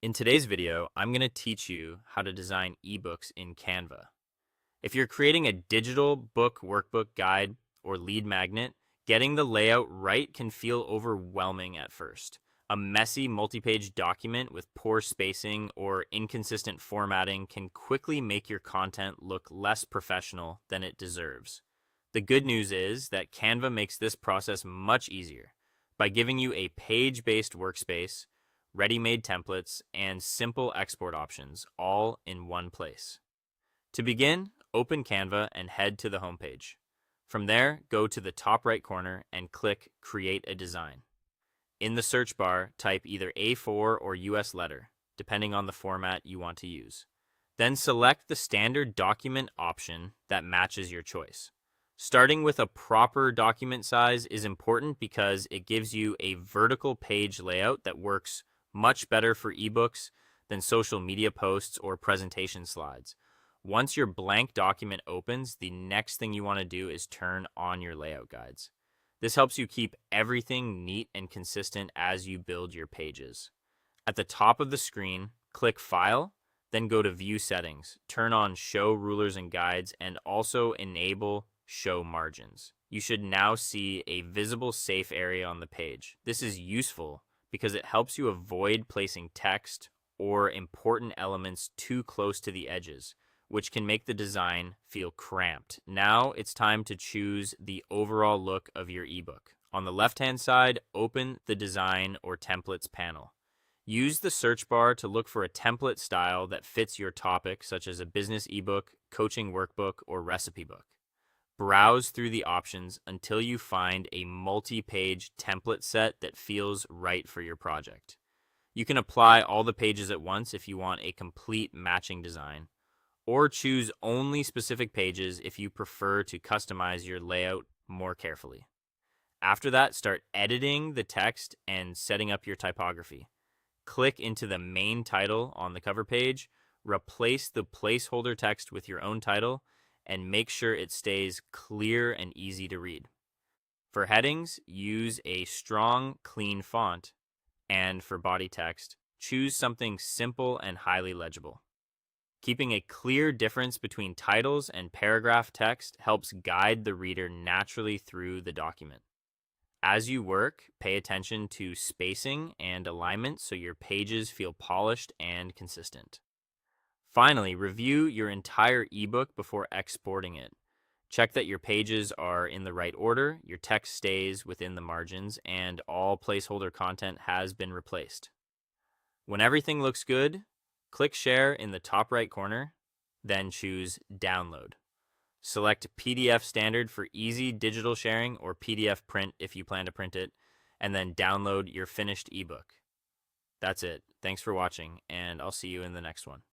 In today's video, I'm going to teach you how to design ebooks in Canva. If you're creating a digital book, workbook, guide, or lead magnet, getting the layout right can feel overwhelming at first. A messy multi-page document with poor spacing or inconsistent formatting can quickly make your content look less professional than it deserves. The good news is that Canva makes this process much easier by giving you a page-based workspace, ready-made templates, and simple export options all in one place. To begin, open Canva and head to the homepage. From there, go to the top right corner and click Create a Design. In the search bar, type either A4 or US letter, depending on the format you want to use. Then select the standard document option that matches your choice. Starting with a proper document size is important because it gives you a vertical page layout that works much better for ebooks than social media posts or presentation slides. Once your blank document opens, the next thing you want to do is turn on your layout guides. This helps you keep everything neat and consistent as you build your pages. At the top of the screen, click File, then go to View Settings. Turn on Show Rulers and Guides and also enable Show Margins. You should now see a visible safe area on the page. This is useful because it helps you avoid placing text or important elements too close to the edges, which can make the design feel cramped. Now it's time to choose the overall look of your ebook. On the left-hand side, open the Design or Templates panel. Use the search bar to look for a template style that fits your topic, such as a business ebook, coaching workbook, or recipe book. Browse through the options until you find a multi-page template set that feels right for your project. You can apply all the pages at once if you want a complete matching design, or choose only specific pages if you prefer to customize your layout more carefully. After that, start editing the text and setting up your typography. Click into the main title on the cover page, replace the placeholder text with your own title, and make sure it stays clear and easy to read. For headings, use a strong, clean font, and for body text, choose something simple and highly legible. Keeping a clear difference between titles and paragraph text helps guide the reader naturally through the document. As you work, pay attention to spacing and alignment so your pages feel polished and consistent. Finally, review your entire ebook before exporting it. Check that your pages are in the right order, your text stays within the margins, and all placeholder content has been replaced. When everything looks good, click Share in the top right corner, then choose Download. Select PDF Standard for easy digital sharing or PDF Print if you plan to print it, and then download your finished ebook. That's it. Thanks for watching, and I'll see you in the next one.